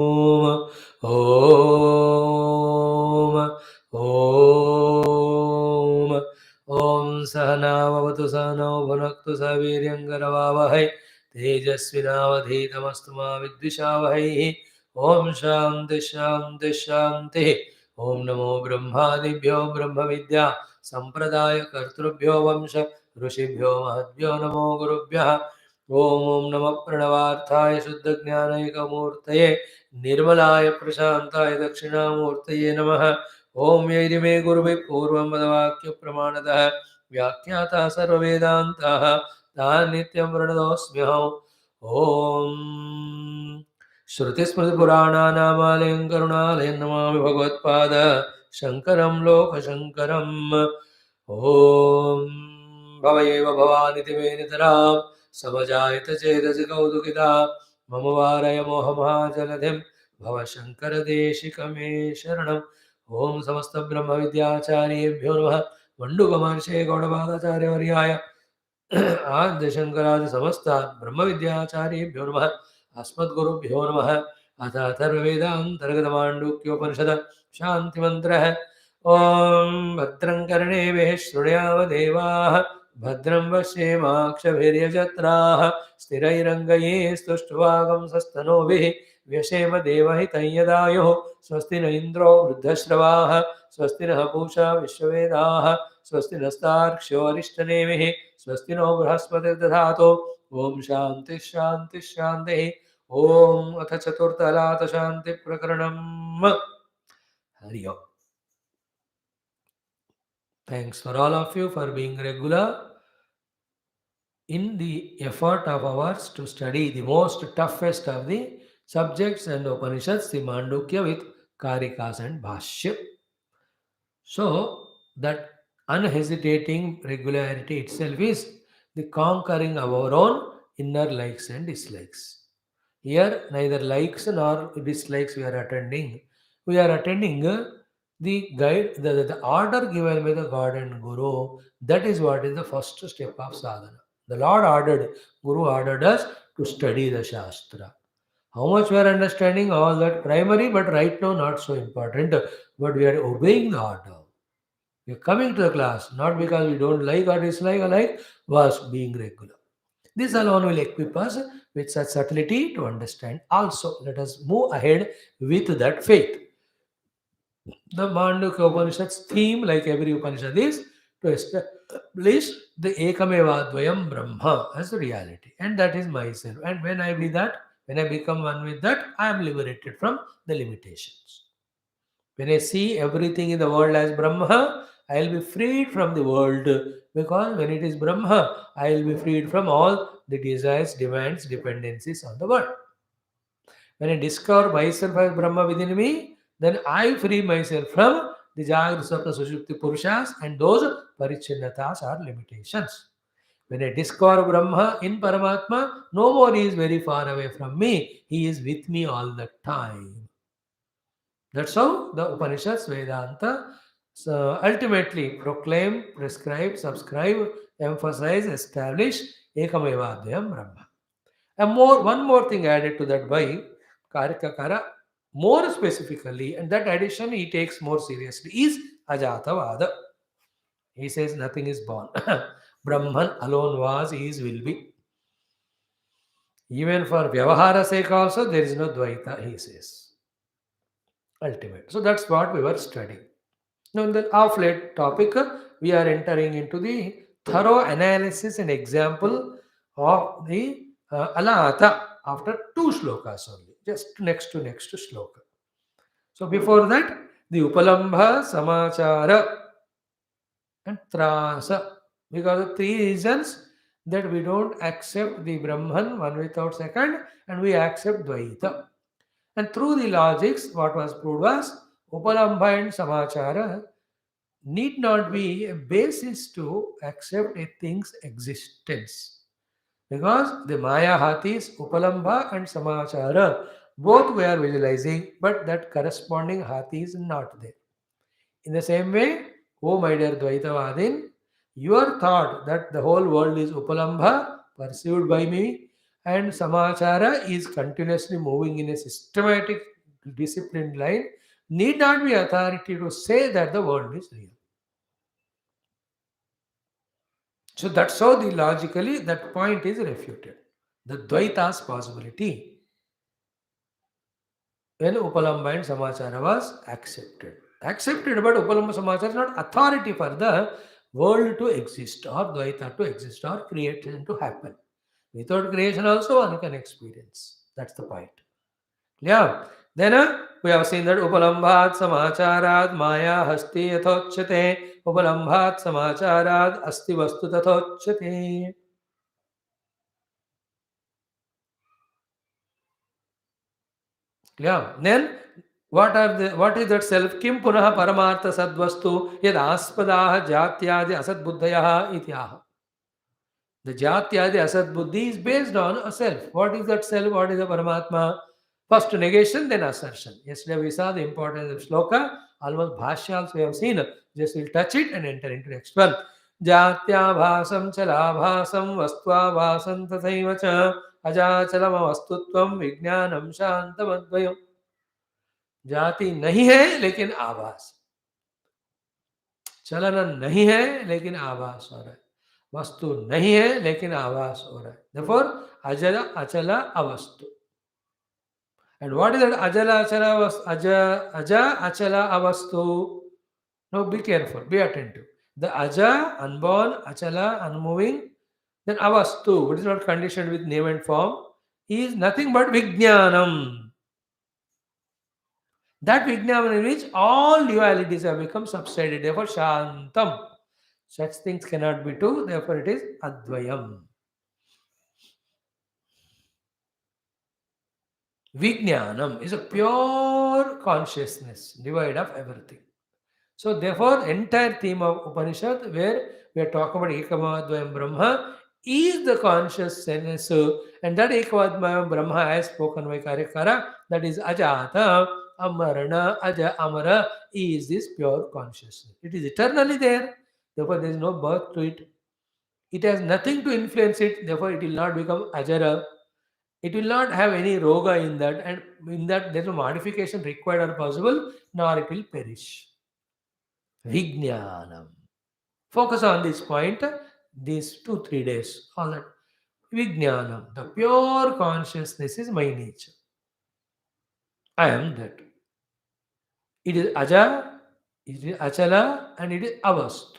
ॐ ॐ ॐ सहनाववतु सहनौ भुनक्तु सह वीर्यङ्करवावहै तेजस्विनावधीतमस्तु मा विद्विषावहै ॐ शान्ति शान्ति शान्तिः ॐ नमो ब्रह्मादिभ्यो ब्रह्मविद्या सम्प्रदायकर्तृभ्यो वंश ऋषिभ्यो महद्भ्यो नमो गुरुभ्यः ॐ नमः प्रणवार्थाय शुद्धज्ञानैकमूर्तये निर्मलाय प्रशान्ताय दक्षिणामूर्तये नमः ॐ यैरिमे गुरुभिः पूर्वं पदवाक्यप्रमाणतः व्याख्यातः सर्ववेदान्ताः तान् नित्यं प्रणतोऽस्म्यहम् ॐ श्रुतिस्मृतिपुराणानामालयं करुणालयं नमामि भगवत्पाद शङ्करं लोकशङ्करम् ॐ भव एव भवानिति मे नितरां समजायत चेदसि कौतुकिता मम वारय मोहमहाजलधिं भव शङ्करदेशिकमे शरणम् ॐ समस्तब्रह्मविद्याचार्येभ्यो नमः मण्डुकमहर्षे गौडपादाचार्यवर्याय आद्यशङ्करादि समस्तात् ब्रह्मविद्याचार्येभ्यो नमः अस्मद्गुरुभ्यो नमः अथ अथर्ववेदान्तर्गतमाण्डुक्योपनिषद शान्तिमन्त्रः ॐ भद्रं कर्णेभिः शृणुयामदेवाः भद्रं पश्येमाक्षभिर्यजत्राः स्थिरैरङ्गैः स्तुष्ट्वागंसस्तनूभिः व्यशेम देवहितं यदायुः स्वस्ति न इन्द्रो वृद्धश्रवाः स्वस्ति नः पूषा विश्ववेदाः स्वस्ति नस्तार्क्ष्यो अरिष्टनेमिः स्वस्ति नो बृहस्पतिर्दधातु ॐ शान्तिः शान्तिः शान्तिः ॐ अथ चतुर्थ अलाथ शान्ति प्रकरणम् हरि ओम्. Thanks for all of you for being regular in the effort of ours to study the most toughest of the subjects and Upanishads, the Mandukya with Karikas and Bhashyam. So that unhesitating regularity itself is the conquering of our own inner likes and dislikes. Here, neither likes nor dislikes we are attending. We are attending the guide, the order given by the God and Guru. That is what is the first step of sadhana. The Lord ordered, Guru ordered us to study the Shastra. How much we are understanding, all that primary, but right now not so important. But we are obeying the order. We are coming to the class, not because we don't like or dislike alike, was being regular. This alone will equip us with such subtlety to understand. Also, let us move ahead with that faith. The Mandukya Upanishad's theme, like every Upanishad, is to establish the Ekameva Dvayam Brahma as the reality. And that is myself. And when I be that, when I become one with that, I am liberated from the limitations. When I see everything in the world as Brahma, I will be freed from the world, because when it is Brahma, I will be freed from all the desires, demands, dependencies on the world. When I discover myself as Brahma within me, then I free myself from the Jagra, Swapna, Sushupti, Purushas, and those Parichinnatas or limitations. When I discover Brahma in Paramatma, no more he is very far away from me. He is with me all the time. That's how the Upanishads, Vedanta, ultimately proclaim, prescribe, subscribe, emphasize, establish Ekamevadhyam Brahma. And one more thing added to that by Karikakara, more specifically, and that addition he takes more seriously, is Ajatavada. He says nothing is born. Brahman alone was, is, will be. Even for Vyavahara sake also, there is no Dvaita, he says. Ultimate. So that's what we were studying. Now, in the off late topic, we are entering into the thorough analysis and example of the Alaatha after two shlokas only, just next to shloka. So, before that, the Upalambha, Samachara, and Trasa, because of three reasons that we don't accept the Brahman, one without second, and we accept Dvaita. And through the logics, what was proved was Upalambha and Samachara need not be a basis to accept a thing's existence. Because the Maya Hathis, Upalambha and Samachara, both we are visualizing, but that corresponding Hathi is not there. In the same way, oh my dear Dvaitavadin, your thought that the whole world is Upalambha, perceived by me, and samachara is continuously moving in a systematic, disciplined line, need not be authority to say that the world is real. So that's how the logically that point is refuted. The Dvaita's possibility when Upalamba and Samachara was accepted. Accepted, but Upalamba Samachara is not authority for the world to exist or Dvaita to exist or creation to happen. Without creation also one can experience. That's the point. Yeah. Then we have seen that Upalambhat Samacharad Maya Hasti Yathochyate. Upalambhat Samacharad Asti Vastu Tathochyate. Yeah. Then what is that self? Kim punah paramartha sadvastu yad aspadaha jatyadi asad buddhayaha ityaha. The jatyadi asad buddhi is based on a self. What is that self? What is the paramatma? First negation, then assertion. Yesterday we saw the importance of sloka. Almost bhashyams we have seen. Just we'll touch it and enter into next one. Jatya bhasam chalabhasam vastva bhasam tathaiva cha ajachalam vastutvam vijnanam shantam advayam. जाति नहीं है लेकिन आभास, चलन नहीं है लेकिन आभास हो रहा है, वस्तु नहीं है लेकिन आभास हो रहा है. Therefore, अजला अचला अवस्तु. And what is that ajala achala aja achala avastu? Now be careful, be attentive. The aja, unborn, achala, unmoving, then avastu, which is not conditioned with name and form, is nothing but vijnanam. That vijnana in which all dualities have become subsided. Therefore, shantam. Such things cannot be true. Therefore, it is advayam. Vijnanam is a pure consciousness, devoid of everything. So, therefore, entire theme of Upanishad, where we are talking about Ekamadvayam Brahma, is the consciousness, and that Ekamadvayam Brahma, as spoken by Karikara, that is Ajata, Amarana, Aja, Amara, is this pure consciousness. It is eternally there, therefore, there is no birth to it. It has nothing to influence it, therefore, it will not become Ajara. It will not have any roga in that, and in that, there is no modification required or possible, nor it will perish. Vijnanam. Focus on this point, these 2-3 days. All that. Vijnanam. The pure consciousness is my nature. I am that. It is aja, it is achala, and it is avast.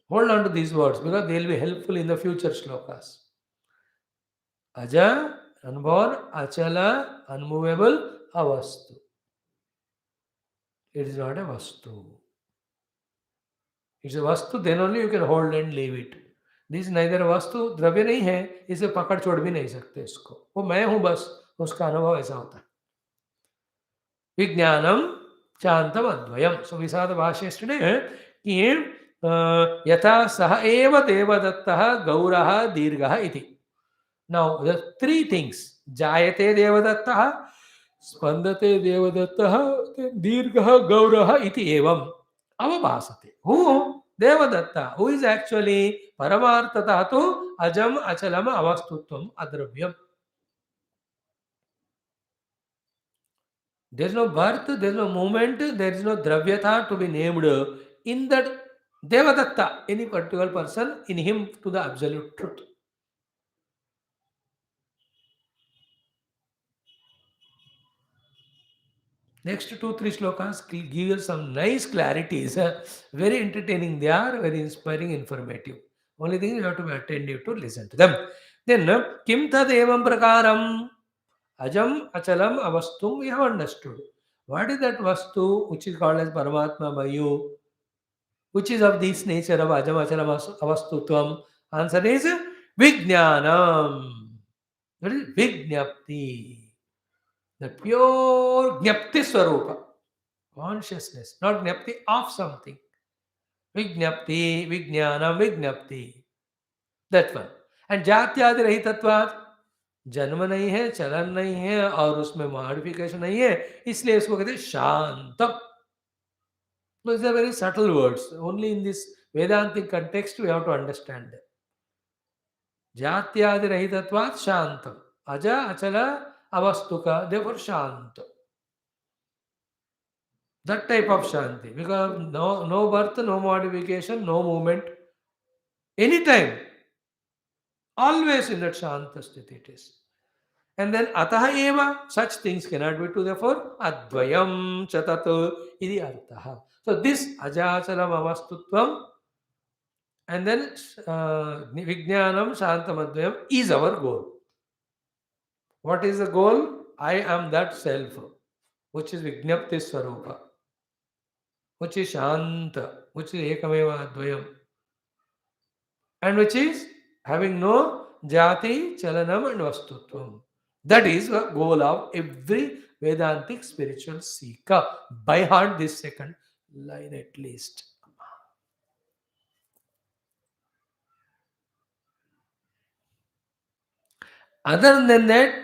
Hold on to these words because they will be helpful in the future shlokas. Aja, unborn, achala, unmovable, avastu. It is not a vastu. It's a vastu, then only you can hold and leave it. This neither वस्तु द्रव्य नहीं है, इसे पकड़ छोड़ भी नहीं सकते इसको. वो मैं हूं बस, उसका अनुभव ऐसा होता है. विज्ञानम शांतम अद्वयम. सो विषाद भाष्य कि यथा सह एव देवदत्तः गौरः दीर्घः इति. नाउ द थ्री थिंग्स, जायते देवदत्तः, स्पंदते देवदत्तः, दीर्घः गौरः इति एवं avabhasate. Who? Devadatta. Who is actually Paramartha tu Ajam Achalam Avastutvam Adravyam. There is no birth, there is no movement, there is no Dravyatha to be named in that Devadatta, any particular person, in him to the absolute truth. Next 2-3 slokas give us some nice clarities. Very entertaining they are, very inspiring, informative. Only thing you have to be attentive to listen to them. Then, Kim tad evam prakaram ajam achalam avastum, we have understood. What is that vastu which is called as Paramatma by you? Which is of this nature of ajam achalam avastutvam? Answer is Vijnanam. That is Vijnapti. The pure Jnapti Swarupa. Consciousness, not Jnapti of something. Vijnapti, Vijnanam, Vijnapti. That one. And जात्यादि रहितत्वात्, जन्म नहीं है, चलन नहीं है और उसमें modification नहीं है, इसलिए इसको कहते हैं शांतम. Those are very subtle words. Only in this Vedantic context we have to understand them. Jatyadi rahitatvat shantam. Aja, achala, avastuka, therefore shant. That type of shanti. Because no birth, no modification, no movement. Anytime. Always in that shanta sthiti it is. And then ataha eva, such things cannot be true. Therefore, advayam chatatu idi arthaha. So this ajachalam avastutvam and then vijnanam shantamadvayam is our goal. What is the goal? I am that self, which is Vijnapti Swarupa, which is Shanta, which is Ekameva Advayam, and which is having no Jati, Chalanam, and Vastutvam. That is the goal of every Vedantic spiritual seeker. By heart, this second line at least. Other than that,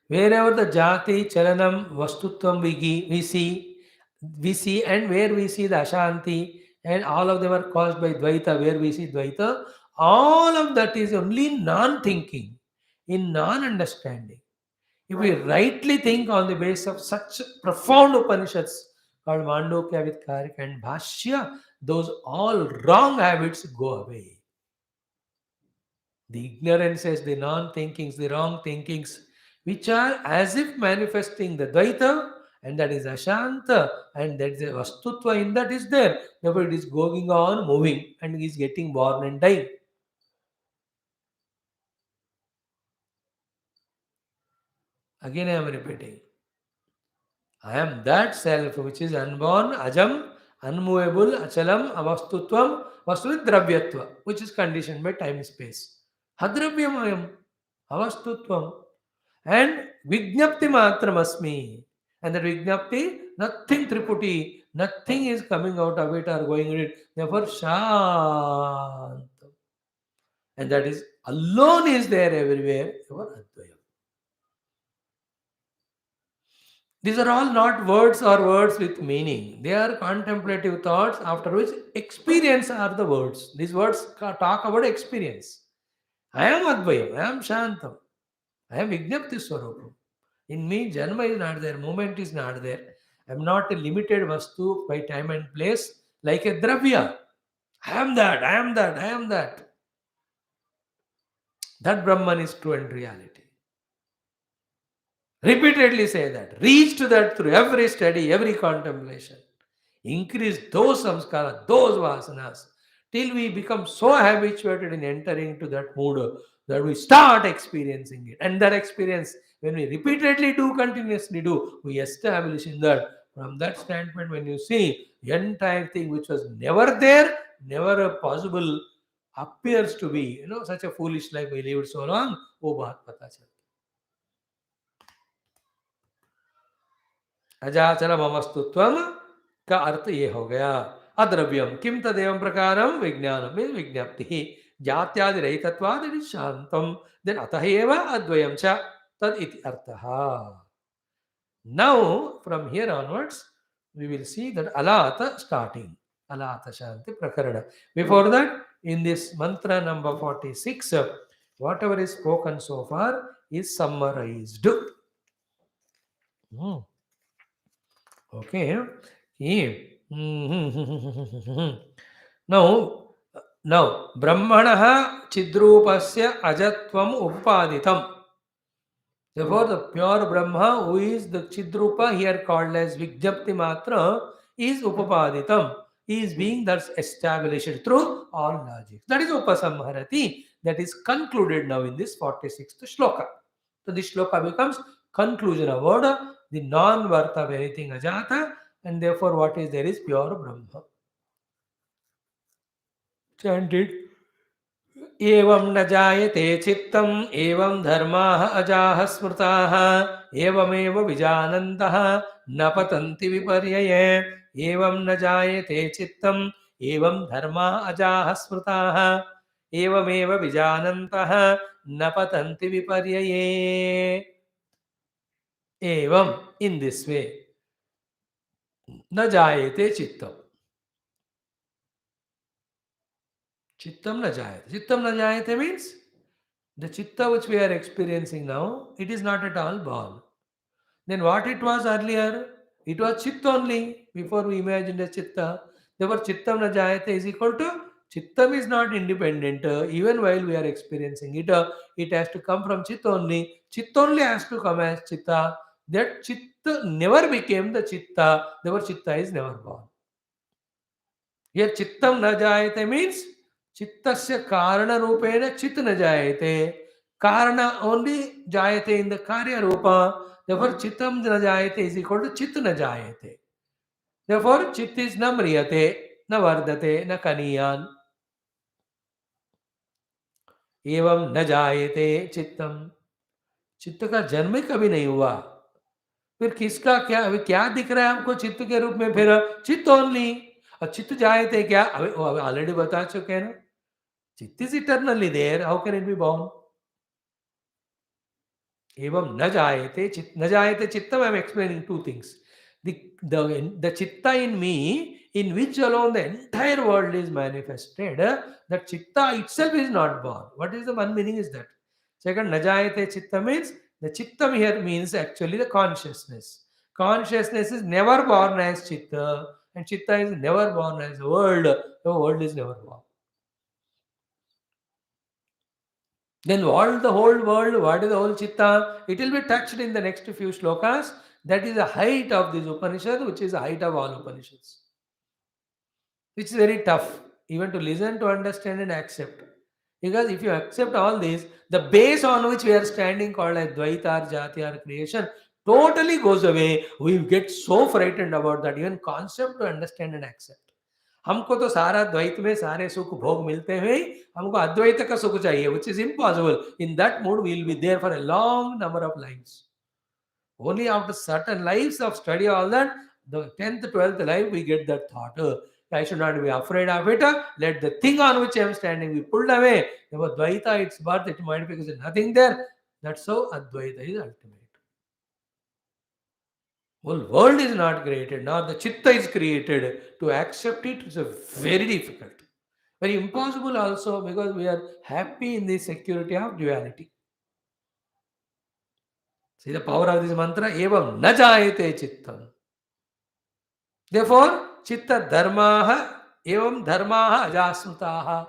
wherever the jati, chalanam, vastutvam we see, and where we see the ashanti, and all of them are caused by dvaita, where we see dvaita, all of that is only non-thinking, in non-understanding. If we rightly think on the basis of such profound Upanishads called Mandukya with Karika and Bhashya, those all wrong habits go away. The ignorances, the non-thinkings, the wrong thinkings, which are as if manifesting the Dvaita, and that is Ashanta, and that is a Vastutva in that is there. Therefore, it is going on, moving, and is getting born and dying. Again, I am repeating. I am that self which is unborn, ajam, unmovable, achalam, avastutvam, vastu dravyatva, which is conditioned by time and space. Hadravyam ayam, avastutvam. And Vignapti Matramasmi. And that Vignapti, nothing Triputi, nothing is coming out of it or going in it. Therefore, Shant. And that is alone is there everywhere. Therefore, Advayam. These are all not words or words with meaning. They are contemplative thoughts after which experience are the words. These words talk about experience. I am Advayam, I am Shantam, I am Vignapti Swarupam. In me, Janma is not there, moment is not there. I am not a limited Vastu by time and place like a Dravya. I am that, I am that, I am that. That Brahman is true and reality. Repeatedly say that. Reach to that through every study, every contemplation. Increase those samskaras, those vasanas, till we become so habituated in entering into that mood that we start experiencing it. And that experience, when we repeatedly do, continuously do, we establish in that. From that standpoint, when you see the entire thing which was never there, never possible, appears to be, such a foolish life we lived so long. Oh, baat pata chalta. अजाचल ममस्तुत्वम का अर्थ ये हो गया. अद्रव्यम किम तदेवं प्रकारम विज्ञानम में विज्ञप्ति जात्यादि रहितत्वाद इति शांतम then अतः एव अद्वयम च तद इति अर्थः. Now from here onwards we will see that alatha starting. Alatha Shanti Prakarana. Before that, in this mantra number 46, whatever is spoken so far is summarized. Hmm. Okay. He. Now, Brahmanaha Chidrupasya Ajatvam Upaditam. Therefore, the pure Brahma, who is the Chidrupa, here called as Vijnapti Matra, is Upapaditam. He is being thus established through all logic. That is Upasamharati. That is concluded now in this 46th shloka. So this shloka becomes conclusion of order, the non-worth of anything ajata, and therefore what is there is pure Brahma. Chant it. एवं न जायते चित्तम् एवं धर्माः अजाः स्मृताः एवमेव विजानन्तः न पतन्ति विपर्यये एवं न जायते चित्तम् एवं धर्माः अजाः स्मृताः एवमेव विजानन्तः न पतन्ति विपर्यये. एवं in this way न जायते चित्तम्. Chittam na jayate. Chittam na jayate means The chitta which we are experiencing now, it is not at all born. Then what it was earlier? It was chit only before we imagined a chitta. Therefore, chittam na jayate is equal to chittam is not independent. Even while we are experiencing it, it has to come from chit only. Chit only has to come as chitta. That chitta never became the chitta. Therefore, chitta is never born. Here, chittam na jayate means chittasya karana rupena chit na jayate. Karana only jayate in the karya rupa. Therefore, chittam na jayate is equal to chit na jayate. Therefore, chit is na mriyate, na vardate, na kaniyan. एवं न जायते चित्तम. चित्त का जन्म ही कभी नहीं हुआ. फिर किसका क्या, अभी क्या दिख रहा है हमको चित्त के रूप में? फिर चित्त ओनली. और चित्त जायते क्या? अभी ऑलरेडी बता चुके हैं ना. Chitta is eternally there. How can it be born? Evam na jayate chit na jayate chittam. I am explaining two things. The chitta in me, in which alone the entire world is manifested, that chitta itself is not born. What is the one meaning is that? Second, na jayate chitta means the chittam here means actually the consciousness. Consciousness is never born as chitta, and chitta is never born as the world. The world is never born. Then what the whole world, what is the whole chitta? It will be touched in the next few shlokas. That is the height of this Upanishad, which is the height of all Upanishads. Which is very tough, even to listen, to understand and accept. Because if you accept all this, the base on which we are standing called as Dvaita or Jati or creation totally goes away. We get so frightened about that, even concept to understand and accept. हमको तो सारा द्वैत में सारे सुख भोग मिलते हैं, हमको अद्वैत का सुख चाहिए, which is impossible. In that mood we will be there for a long number of lives. Only after certain lives of study all that, the 10th 12th life we get that thought, I should not be afraid of it. Let the thing on which I am standing be pulled away. Therefore Dvaita, its birth, its modification is nothing there. That's how Advaita is ultimate. Whole world is not created, nor the chitta is created. To accept it is a very difficult, very impossible also, because we are happy in the security of duality. See the power of this mantra, evam na jayate chittam. Therefore, chitta dharmaha, evam dharmaha ajasmutaha.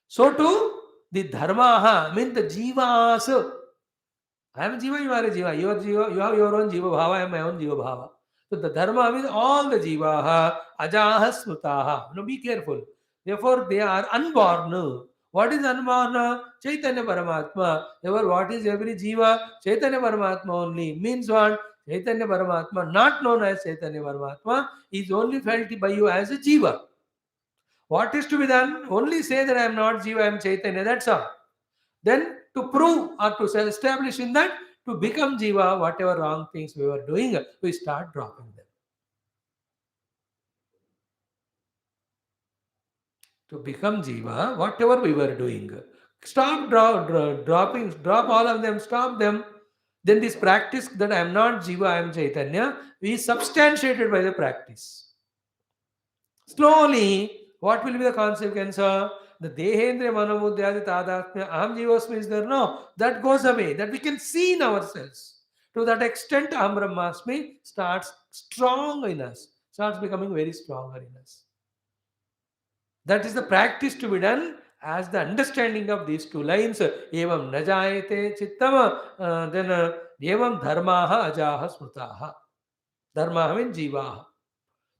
So too, the dharmaha means the jivas. I am Jiva, you are a Jiva. You are Jiva, you have your own Jiva Bhava, I have my own Jiva Bhava. So the Dharma means all the Jivaha, Ajaha Smutaha. Now be careful. Therefore, they are unborn. What is unborn? Chaitanya Paramatma. Therefore, what is every Jiva? Chaitanya Paramatma only. Means what? Chaitanya Paramatma, not known as Chaitanya Paramatma, is only felt by you as a Jiva. What is to be done? Only say that I am not Jiva, I am Chaitanya, that's all. Then to prove or to establish in that, to become Jiva, whatever wrong things we were doing, we start dropping them. To become Jiva, whatever we were doing, stop dropping, drop all of them, stop them. Then this practice that I am not Jiva, I am Chaitanya, is substantiated by the practice. Slowly, what will be the consequence? The Dehendriya Manobuddhyadi Tadatmya Aham Jivasmi is there? No, that goes away. That we can see in ourselves. To that extent, Aham Brahmasmi starts strong in us, starts becoming very stronger in us. That is the practice to be done as the understanding of these two lines. Evam najayate chittama, then evam dharmaha ajaha smrutaha. Dharmaha means jivaha.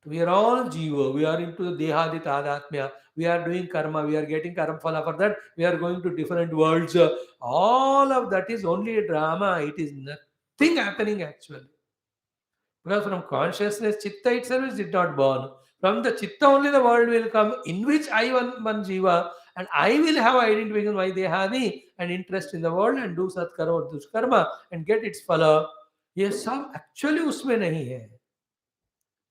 We are all jiva. We are into the dehadi tadatmya. We are doing karma. We are getting karma phala for that. We are going to different worlds. All of that is only a drama. It is nothing happening actually. Because from consciousness, chitta itself is not born. From the chitta only the world will come, in which I one jiva, and I will have identification by dehadi and interest in the world and do satkarma or dushkarma and get its phala. ये सब actually उसमें नहीं है.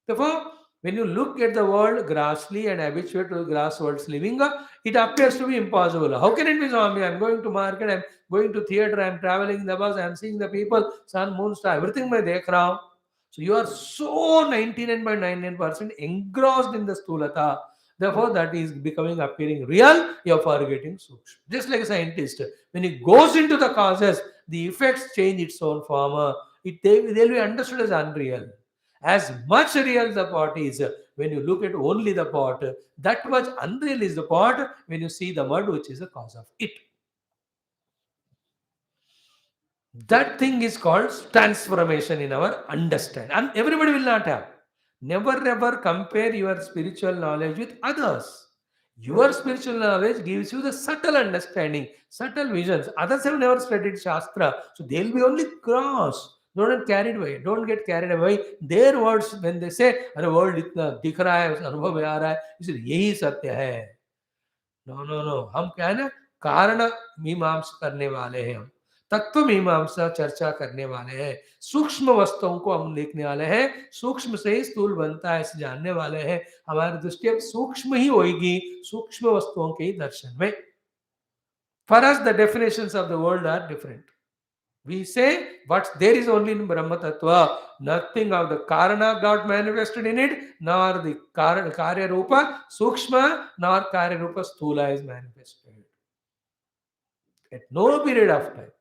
Therefore, when you look at the world grassly and habituate to grass world's living, it appears to be impossible. How can it be zombie? I'm going to market, I'm going to theater, I'm traveling in the bus, I'm seeing the people, sun, moon, star, everything मैं देख रहा हूँ. So you are so 99.99% engrossed in the stulata. Therefore, that is becoming appearing real, you're forgetting Sukshma. Just like a scientist, when he goes into the causes, the effects change its own form. They'll be understood as unreal. As much real the pot is, when you look at only the pot, that much unreal is the pot when you see the mud, which is the cause of it. That thing is called transformation in our understanding. And everybody will not have. Never ever compare your spiritual knowledge with others. Your spiritual knowledge gives you the subtle understanding, subtle visions. Others have never studied Shastra, so they'll be only cross. Don't get carried away. Don't get carried away. Their words, when they say, अरे world इतना दिख रहा है, अनुभव में आ रहा है, इसलिए यही सत्य है. नो नो नो, हम क्या है ना, कारण मीमांसा करने वाले हैं. हम तत्व मीमांसा चर्चा करने वाले हैं. सूक्ष्म वस्तुओं को हम देखने वाले हैं. सूक्ष्म से ही स्थूल बनता है, इसे जानने वाले हैं. हमारी दृष्टि अब सूक्ष्म ही होगी, सूक्ष्म वस्तुओं के ही दर्शन में. For us the definitions of the world are different. We say what there is only in Brahma Tattva. Nothing of the Karana got manifested in it, nor the Karya Rupa Sukshma, nor Karya Rupa Sthula is manifested. At no period of time.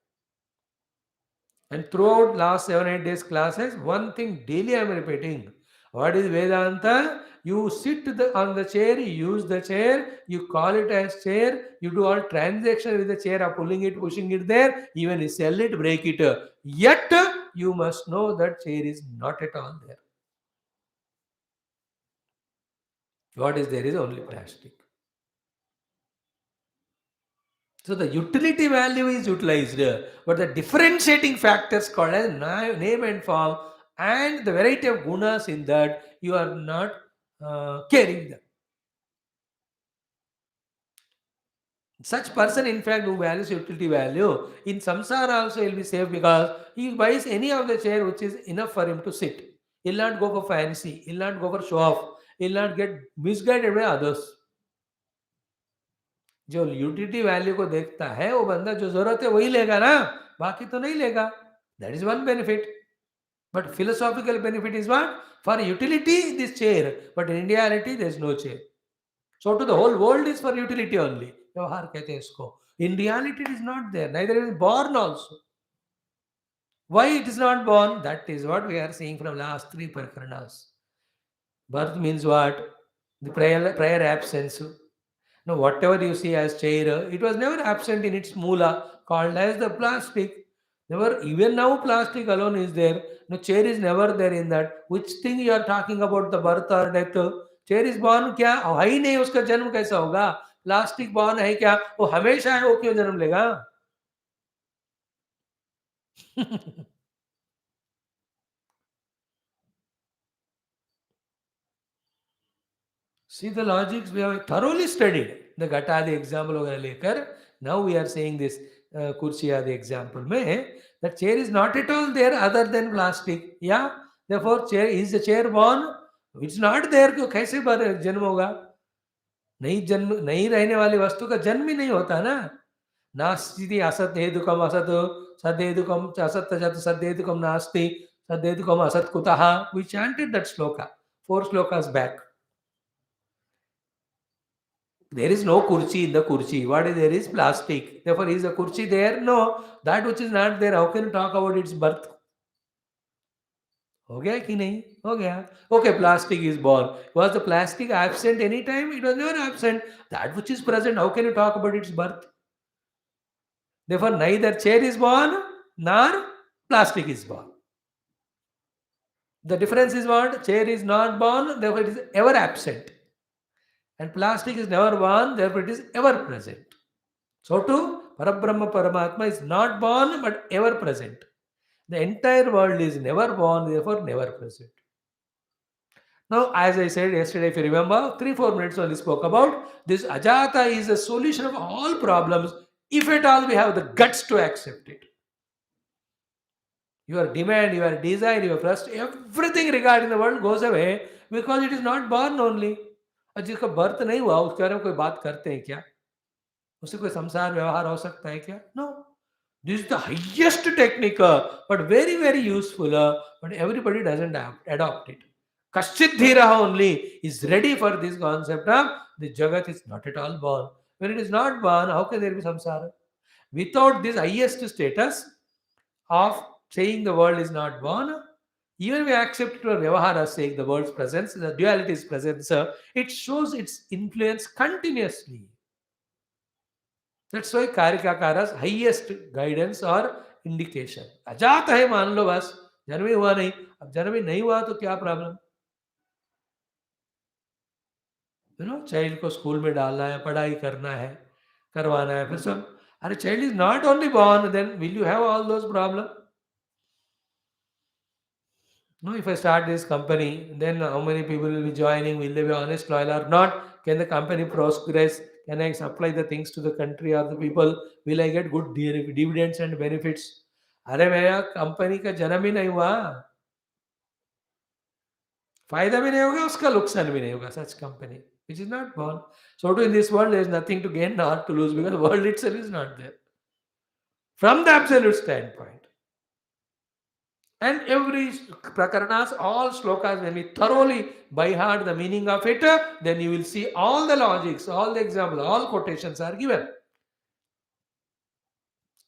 And throughout last 7-8 days classes, one thing daily I am repeating. What is Vedanta? You sit on the chair, you use the chair, you call it as chair, you do all transaction with the chair, of pulling it, pushing it there, even you sell it, break it. Yet, you must know that chair is not at all there. What is there is only plastic. So the utility value is utilized, but the differentiating factors called as name and form and the variety of gunas in that, you are not caring them. Such person, in fact, who values utility value, in samsara also he'll be safe because he buys any of the chair which is enough for him to sit. He'll not go for fancy, he'll not go for show off, he'll not get misguided by others. जो utility value को देखता है वो बंदा जो जरूरत है वही लेगा ना, बाकी तो नहीं लेगा. That is one benefit. But philosophical benefit is what? For utility this chair, but in reality there is no chair. So too the whole world is for utility only. व्यवहार कहते हैं इसको. In reality it is not there, neither it is born also. Why it is not born? That is what we are seeing from last 3 prakaranas. Birth means what? The prior absence. Now, whatever you see as chair, it was never absent in its moola, called as the plastic. Never, even now, plastic alone is there. No, chair is never there in that. Which thing you are talking about, the birth or death? Chair is born क्या? है ही नहीं, उसका जन्म कैसा होगा? Plastic born है क्या? वो हमेशा है, वो क्यों जन्म लेगा? See the logics we have thoroughly studied. The Ghata the example वगैरह लेकर, now we are saying this kursiya the example में, that chair is not at all there other than plastic. Yeah, therefore chair is the chair born. It's not there, क्यों कैसे जन्म होगा? नहीं रहने वाली वस्तु का जन्म ही नहीं होता ना. नास्ति असत हेतुकम असत सदेतुकम असत जत सदेतुकम नास्ति सदेतुकम असत कुतः. We chanted that sloka 4 slokas back. There is no kurchi in the kurchi. What is there is plastic. Therefore, is a kurchi there? No. That which is not there, how can you talk about its birth? हो गया कि नहीं? हो गया. Okay, plastic is born. Was the plastic absent any time? It was never absent. That which is present, how can you talk about its birth? Therefore, neither chair is born nor plastic is born. The difference is what? Chair is not born, therefore it is ever absent. And plastic is never born, therefore it is ever present. So too, Parabrahma Paramatma is not born but ever present. The entire world is never born, therefore never present. Now, as I said yesterday, if you remember, 3-4 minutes only spoke about this. Ajata is a solution of all problems, if at all we have the guts to accept it. Your demand, your desire, your trust, everything regarding the world goes away because it is not born only. और जिसका birth नहीं हुआ उसके बारे में कोई बात करते हैं क्या? उससे कोई संसार व्यवहार हो सकता है क्या? No. This is the highest technique, but very, very useful, but everybody doesn't adopt it. Kashchit Dhiraha only is ready for this concept of the Jagat is not at all born. When it is not born, how can there be samsara? Without this highest status of saying the world is not born, even we accept to Vyavahara saying the world's presence, the duality is presence, it shows its influence continuously. That's why Karikakaras highest guidance or indication. अजात है मान लो बस, जन्म ही हुआ नहीं. अब जन्म ही नहीं हुआ तो क्या प्रॉब्लम? चाइल्ड को स्कूल में डालना है, पढ़ाई करना है, करवाना है, फिर सब. अरे child is not only born, then will you have all those problem? No, if I start this company, then how many people will be joining? Will they be honest, loyal or not? Can the company progress? Can I supply the things to the country or the people? Will I get good dividends and benefits? अरे मेरा company का जन्म ही नहीं हुआ, फायदा भी नहीं होगा, उसका नुकसान भी नहीं होगा. Such company which is not born. So to in this world there is nothing to gain nor to lose because the world itself is not there. From the absolute standpoint. And every prakaranas, all shlokas, when we thoroughly by heart the meaning of it, then you will see all the logics, all the examples, all quotations are given.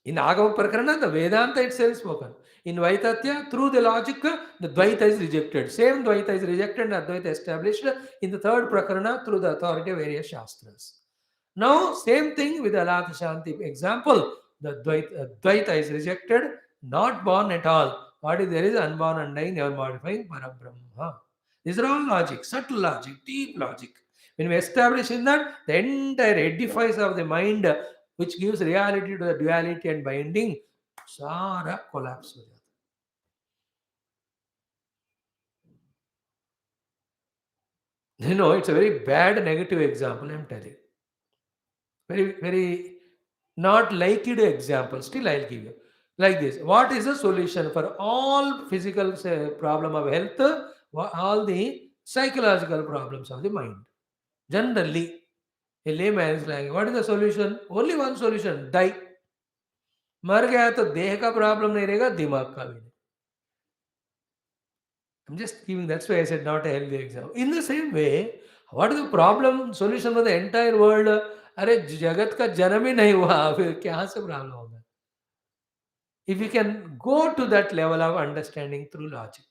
In Agama Prakarana, the Vedanta itself is spoken. In Vaitatya, through the logic, the Dvaita is rejected. Same Dvaita is rejected and Advaita established in the third Prakarana through the authority of various Shastras. Now, same thing with ALAATHA Shanti example. The Dvaita is rejected, not born at all. What is there is unborn, undying, never modifying, Parabrahma. These are all logic, subtle logic, deep logic. When we establish in that, the entire edifice of the mind, which gives reality to the duality and binding, Sara collapse. It's a very bad negative example, I'm telling. Very, very not liked example. Still, I'll give you. Like this. What is the solution for all physical problem of health, all the psychological problems of the mind? Generally, a layman's language. What is the solution? Only one solution. Die. मर गया तो देह का problem नहीं रहेगा, दिमाग का भी नहीं. I'm just giving, that's why I said not a healthy example. In the same way, what is the problem solution for the entire world? अरे जगत का जन्म ही नहीं हुआ, फिर क्या से प्रॉब्लम होगा? If you can go to that level of understanding through logic.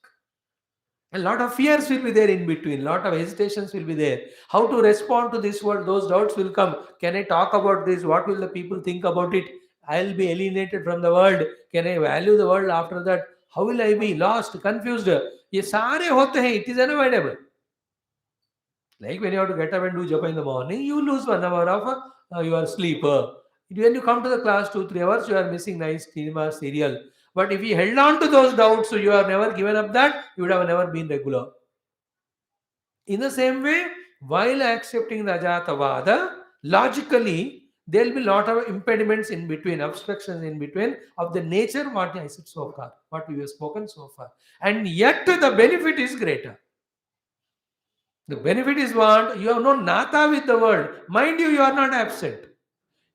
A lot of fears will be there in between, a lot of hesitations will be there. How to respond to this world, those doubts will come. Can I talk about this? What will the people think about it? I'll be alienated from the world. Can I value the world after that? How will I be lost, confused? ये सारे होते हैं, it is unavoidable. Like when you have to get up and do japa in the morning, you lose 1 hour of your sleep. When you come to the class 2-3 hours, you are missing nice cinema serial. But if you held on to those doubts, so you have never given up that, you would have never been regular. In the same way, while accepting the Ajatavada, logically, there will be a lot of impediments in between, obstructions in between of the nature what I said so far, what we have spoken so far. And yet the benefit is greater. The benefit is what? You have no nata with the world. Mind you, you are not absent.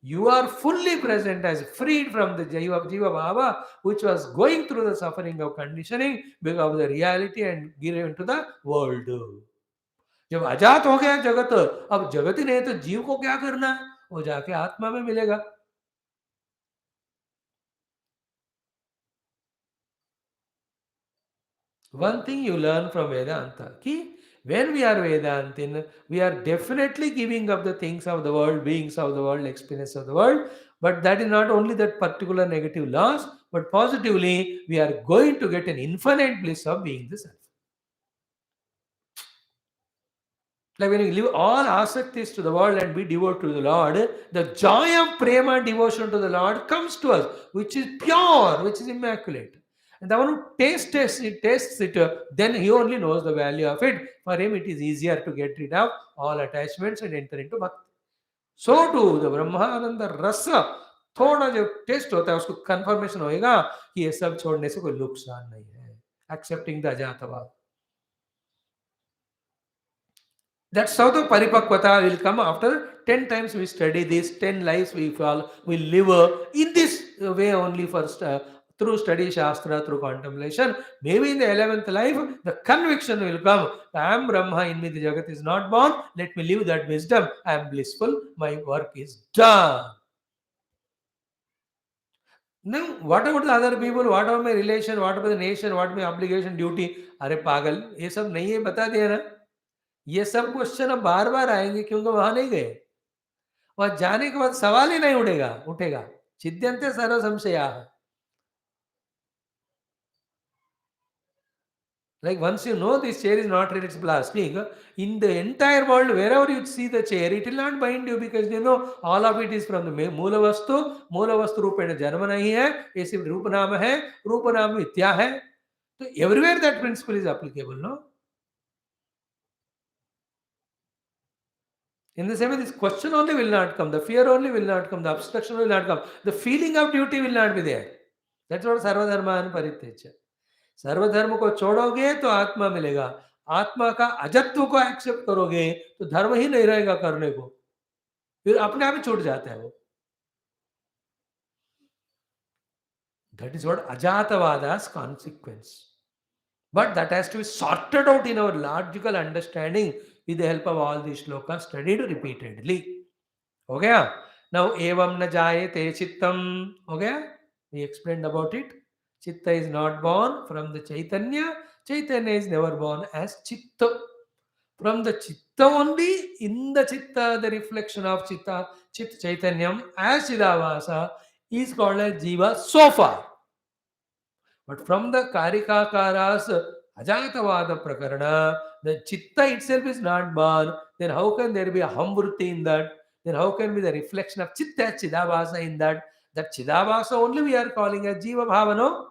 You are fully present as freed from the Jiva Bhava, which was going through the suffering of conditioning because of the reality and given to the world. जब अजात हो गया जगत, अब जगत ही नहीं तो जीव को क्या करना है? वो जाके आत्मा में मिलेगा. One thing you learn from Vedanta, ki when we are Vedantin, we are definitely giving up the things of the world, beings of the world, experience of the world. But that is not only that particular negative loss, but positively we are going to get an infinite bliss of being the self. Like when you leave all asaktis to the world and be devoted to the Lord, the joy of prema devotion to the Lord comes to us, which is pure, which is immaculate. And the one who tastes it, then he only knows the value of it. For him, it is easier to get rid of all attachments and enter into bhakti. So too, the Brahmananda rasa, थोड़ा जो test होता है उसको confirmation होएगा कि ये सब छोड़ने से कोई नुकसान नहीं है. Accepting the Ajatavada. That's how the paripakvata will come after 10 times we study this, 10 lives we live in this way only first through study Shastra, through contemplation, maybe in the 11th life, the conviction will come. I am Brahma, in me the Jagat is not born. Let me live that wisdom. I am blissful. My work is done. Now, what about the other people? What about my relation? What about the nation? What my obligation, duty? अरे पागल, ये सब नहीं है, बता दिया ना. ये सब क्वेश्चन अब बार बार आएंगे क्योंकि वहां नहीं गए. वहां जाने के बाद सवाल ही नहीं उठेगा. छिद्यन्ते सर्व संशयाः. Like once you know this chair is not real, it's plastic. In the entire world, wherever you see the chair, it will not bind you because you know all of it is from the मूल वस्तु. मूल वस्तु रूपेण जन्म नहीं है, ये सिर्फ रूप नाम है. रूप नाम मिथ्या है. तो everywhere that principle is applicable, no? In the same way, this question only will not come, the fear only will not come, the obstruction will not come, the feeling of duty will not be there. That's what sarvadharman parityaja. सर्वधर्म को छोड़ोगे तो आत्मा मिलेगा. आत्मा का अजत्व को accept करोगे तो धर्म ही नहीं रहेगा करने को, फिर अपने आप ही छूट जाता है वो. That is what ajatavada's consequence. But that has to be sorted out in our logical understanding with the help of all these shlokas studied repeatedly. हो गया? Now evam na jayate chittam. हो गया? We explained about it. Chitta is not born from the Chaitanya. Chaitanya is never born as Chitta. From the Chitta only, in the Chitta, the reflection of Chitta, Chit Chaitanyam as Chidavasa is called as Jiva so far. But from the Karikakaras Ajatavada Prakarana, the Chitta itself is not born. Then how can there be a Hamvruti in that? Then how can be the reflection of Chitta Chidavasa in that? That Chidavasa only we are calling as Jiva Bhavano.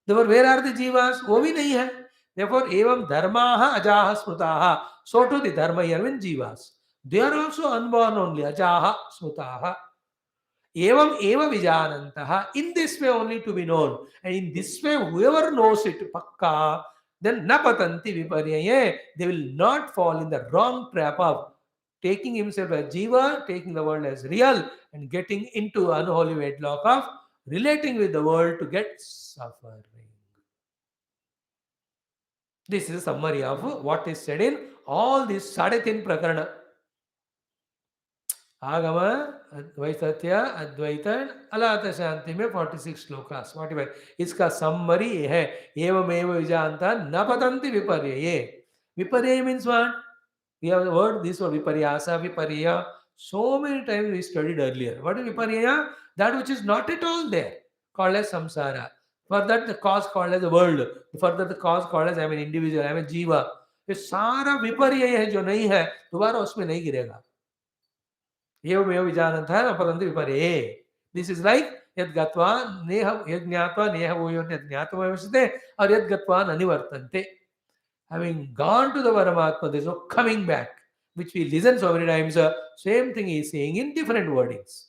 Therefore, where are the Jivas? वो भी नहीं है. Therefore, evam dharmaha ajaha smrutaha. So to the dharma here means Jivas. They are also unborn only. Ajaha smrutaha. Evam eva vijanantaha. In this way only to be known. And in this way, whoever knows it, pakka, then napatanti viparyaye. They will not fall in the wrong trap of taking himself as Jiva, taking the world as real, and getting into unholy wedlock of relating with the world to get suffering. This is a summary of what is said in all these 3.5 prakarana. Agama, Advaitya, Advaita, Alaatha Shanti में 46 श्लोकास. 45. इसका summary ये है. एवमेव विजानता न पतन्ति विपर्यये. Viparya means what? We have the word, this word viparyasa, viparya. So many times we studied earlier. What is viparya? That which is not at all there, called as samsara. For that the cause called as the world. For that the cause called as I am an individual, I am a jiva. ये सारा विपर्य है जो नहीं है, दोबारा उसमें नहीं गिरेगा. एवमेव विजानन्तः न पतन्ति विपर्ये. This is like यद् गत्वा नेह यद् ज्ञात्वा नेह भूयोः यद् ज्ञातुमवशिते और यद् गत्वा न निवर्तन्ते. Having gone to the Paramatma, there is no coming back, which we listen so many times. Same thing he is saying in different wordings.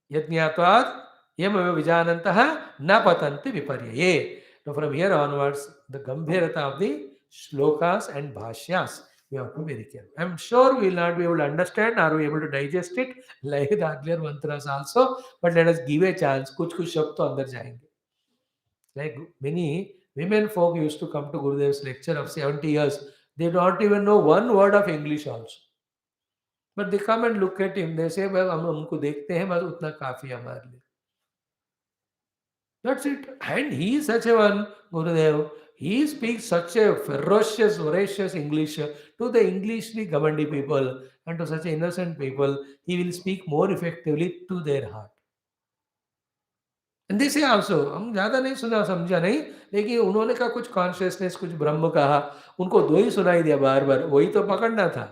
Yajñatvad yamava vijanantaha na patanti viparyaye. Now from here onwards, the gambhirata of the shlokas and bhashyas, we have to be very careful. I am sure we will not be able to understand or be able to digest it like the earlier mantras also, but let us give a chance. कुछ शब्द तो अंदर जाएंगे. Like many women folk used to come to Gurudev's lecture of 70 years. They don't even know one word of English also. But they come and look at him. They say, well, हम उनको देखते हैं, बस उतना काफी हमारे लिए. That's it. And he is such a one, Gurudev. He speaks such a ferocious, voracious English to the Englishly Gavandi people and to such innocent people. He will speak more effectively to their heart. And they say also, हम ज़्यादा नहीं सुना समझा नहीं, लेकिन उन्होंने कहा कुछ कॉन्शियसनेस, कुछ ब्रह्म कहा, उनको दो ही सुनाई दिया बार बार, वही तो पकड़ना था.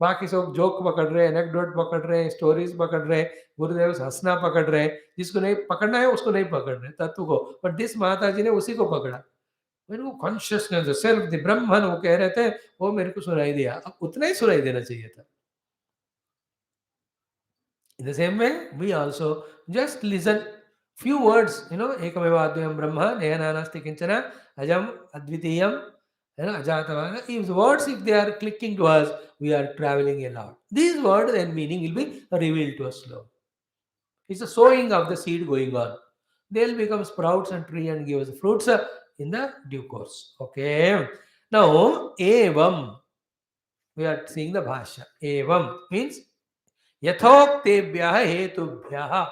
बाकी सब जोक पकड़ रहे हैं, एनेक्डोट पकड़ रहे हैं, स्टोरीज पकड़ रहे हैं, गुरुदेव हंसना पकड़ रहे हैं, जिसको नहीं पकड़ना है उसको नहीं पकड़ रहे तत्व को. बट दिस माता जी ने उसी को पकड़ा. मैंने वो कॉन्शियसनेस सेल्फ द ब्रह्मन वो कह रहे थे, वो मेरे को सुनाई दिया. अब उतना ही सुनाई देना चाहिए था. In the same way, we also just listen few words, Ekameva Advayam Brahma, Nehananasti Kinchana, Ajam Advitiyam, Ajatavana. If words, if they are clicking to us, we are traveling a lot. These words and meaning will be revealed to us slowly. It's a sowing of the seed going on. They'll become sprouts and tree and give us fruits in the due course. Okay. Now, evam, we are seeing the bhashya. Evam means yathoktebhyah hetubhyah.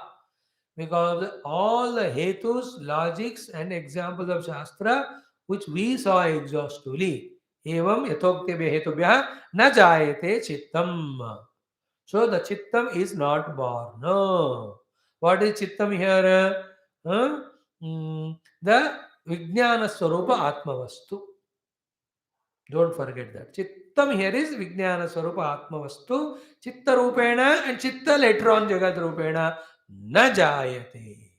Because all the hetus, logics, and examples of Shastra which we saw exhaustively. Evam yathoktebhyah hetubhyah na jayate chittam. So the chittam is not born. No. What is chittam here? Huh? The Vijnana Swarupa Atma Vastu. Don't forget that. Chittam here is Vijnana Swarupa Atma Vastu. Chitta Rupena and Chitta later on Jagat Rupena na jayate.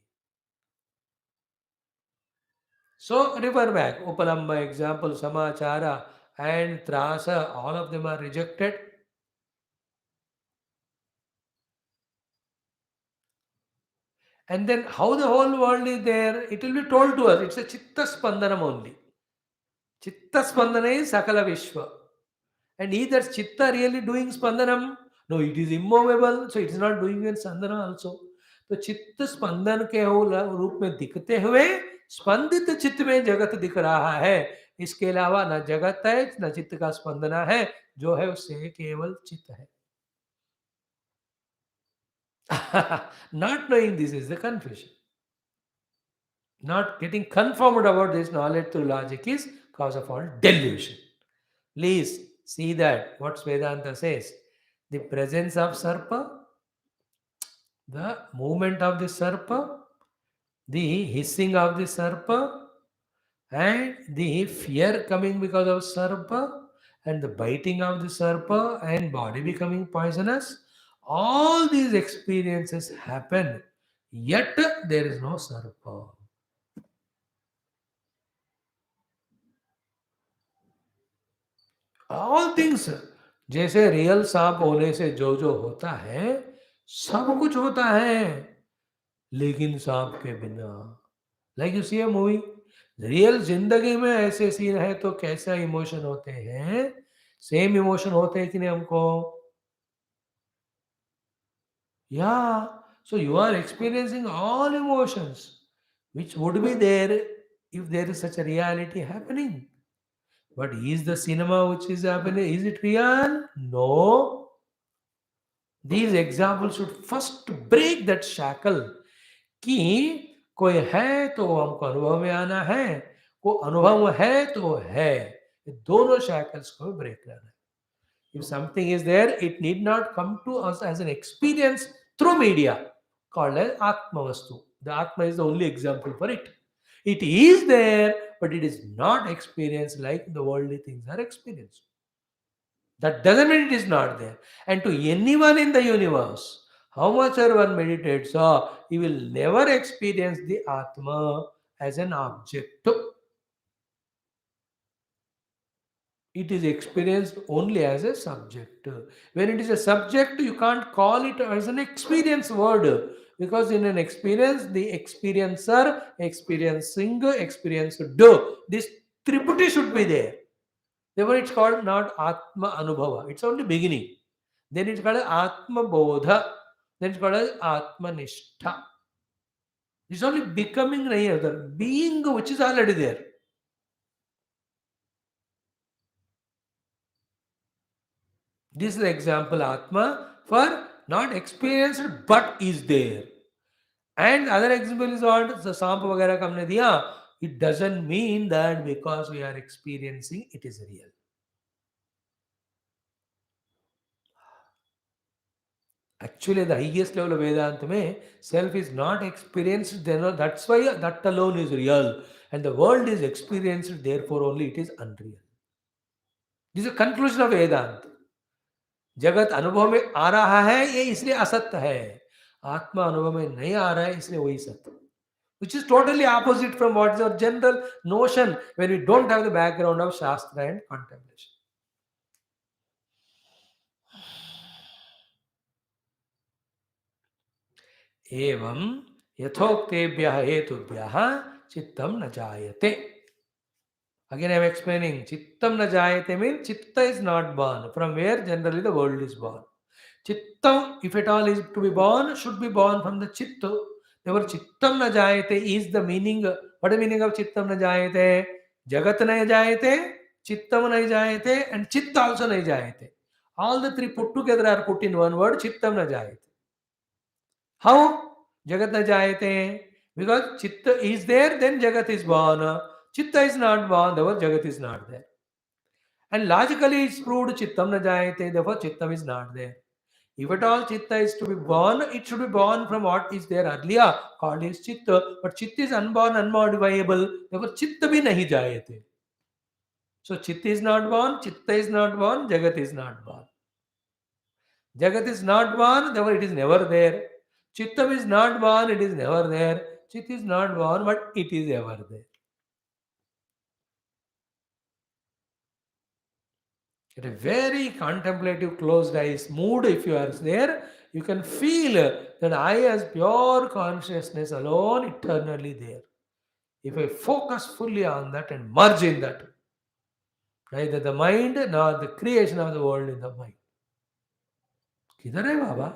So refer back. Upalamba example, Samachara and Trasa, all of them are rejected. And then how the whole world is there, it will be told to us. It's a Chitta Spandanam only. Chitta Spandana is Sakala Vishwa. And is that Chitta really doing Spandanam? No, it is immovable, so it is not doing even Sandana also. तो चित्त स्पंदन के रूप में दिखते हुए स्पंदित चित्त में जगत दिख रहा है. इसके अलावा न जगत है न चित्त का स्पंदना है, जो है उससे केवल चित्त है. Not knowing this is the confusion. Not getting confirmed about this knowledge through logic is cause of all delusion. Please see that what Vedanta says. The presence of Sarpa, the movement of the Sarpa, the hissing of the Sarpa, and the fear coming because of Sarpa, and the biting of the Sarpa, and body becoming poisonous. All these experiences happen, yet there is no Sarpa. All things. जैसे real सांप होने से जो होता है, सब कुछ होता है, लेकिन सांप के बिना. Like you see a movie. Real जिंदगी में ऐसे सीन है तो कैसा इमोशन होते हैं, सेम इमोशन होते हैं कि नहीं हमको. Yeah so you are experiencing all emotions which would be there if there is such a reality happening. But is the cinema which is happening, is it real? No. These examples should first break that shackle कि कोई है तो हमको अनुभव में आना है, को अनुभव है तो है. ये दोनों shackles को break करना है. If something is there, it need not come to us as an experience through media called as Atma Vastu. The Atma is the only example for it. It is there, but it is not experienced like the worldly things are experienced. That doesn't mean it is not there. And to anyone in the universe, how much ever one meditates, he will never experience the Atma as an object. It is experienced only as a subject. When it is a subject, you can't call it as an experience word, because in an experience, the experiencer, experiencing, experienced, this triputi should be there. Therefore, it's called not Atma Anubhava. It's only beginning. Then it's called Atma Bodha. Then it's called as Atma Nishtha. It's only becoming nahi other. Being which is already there. This is the example Atma for not experienced but is there. And other example is what the samp वगैरह का हमने दिया. It doesn't mean that because we are experiencing it is real. Actually, the highest level of Vedanta mein, self is not experienced, then that's why that alone is real. And the world is experienced, therefore only it is unreal. This is a conclusion of Vedanta. जगत अनुभव में आ रहा है ये इसलिए असत्य है, आत्मा अनुभव में नहीं आ रहा है इसलिए वही सत्य. Which is totally opposite from what is our general notion when we don't have the background of Shastra and contemplation. एवं यथोक्तेभ्यः हेतुभ्यः चित्तम न जायते. Again I am explaining. Chittam na jayate means chitta is not born. From where generally the world is born. Chittam, if at all is to be born, should be born from the Chittu. Therefore, Chittam na jayate is the meaning. What is the meaning of Chittam na jayate? Jagat na jayate, Chittam na jayate, and Chitta also na jayate. All the three put together are put in one word, Chittam na jayate. How? Jagat na jayate. Because Chitta is there, then Jagat is born. Chitta is not born, therefore Jagat is not there. And logically it's proved Chittam na jayate, therefore Chittam is not there. If at all Chitta is to be born, it should be born from what is there earlier, called as Chitta. But Chitta is unborn, unmodifiable, therefore Chitta bhi nahi jayate. So Chitta is not born, Chitta is not born, Jagat is not born. Jagat is not born, therefore it is never there. Chittam is not born, it is never there. Chit is not born, but it is ever there. At a very contemplative, closed eyes mood, if you are there, you can feel that I, as pure consciousness alone, eternally there. If I focus fully on that and merge in that, neither the mind nor the creation of the world in the mind. किधर है बाबा?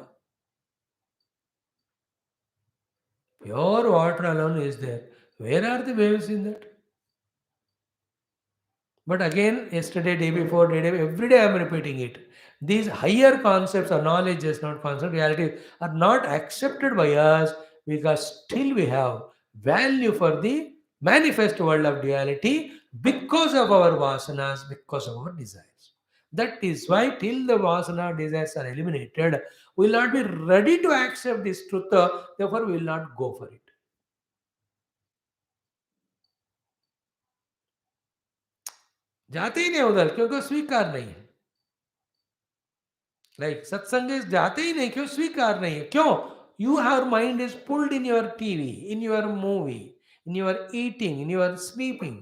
Pure water alone is there. Where are the waves in that? But again, yesterday, day before, every day I am repeating it. These higher concepts or knowledges, not concept, reality, are not accepted by us because still we have value for the manifest world of duality because of our vasanas, because of our desires. That is why, till the vasana desires are eliminated, we will not be ready to accept this truth, therefore, we will not go for it. जाते ही नहीं उधर क्योंकि स्वीकार नहीं है like सत्संग जाते ही नहीं क्यों स्वीकार नहीं है क्यों you have mind is pulled in your TV in your movie in your eating in your sleeping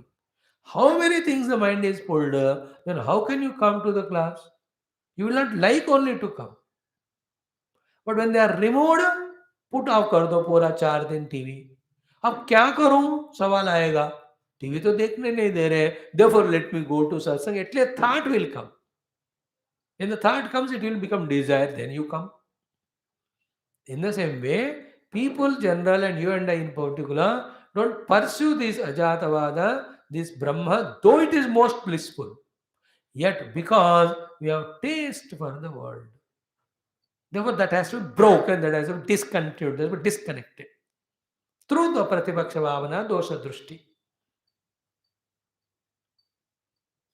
how many things the mind is pulled then how can you come to the class you will not like only to come but when they are removed put off कर दो पूरा 4 दिन TV अब क्या करूं सवाल आएगा TV तो देखने नहीं दे रहे therefore let me go to satsang એટલે thought will come. When the thought comes, it will become desire, then you come. In the same way, people general and you and I in particular don't pursue this Ajatavada, this Brahma, though it is most blissful. Yet because we have taste for the world. Therefore, that has to be broken, that has to be discontinued, that has to be disconnected. Through the Pratipaksha Bhavana, Dosha Drushti.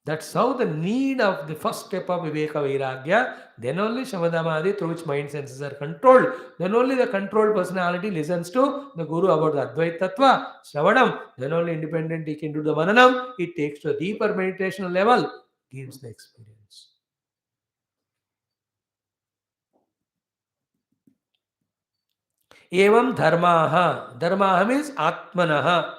That's how the need of the first step of Viveka Vairagya, then only Shamadhamadi, through which mind senses are controlled, then only the controlled personality listens to the Guru about the Advaita Tattva, Shravanam, then only independent he can do the Mananam, it takes to a deeper meditational level, gives the experience. Evam Dharmaha, Dharmaha means Atmanaha.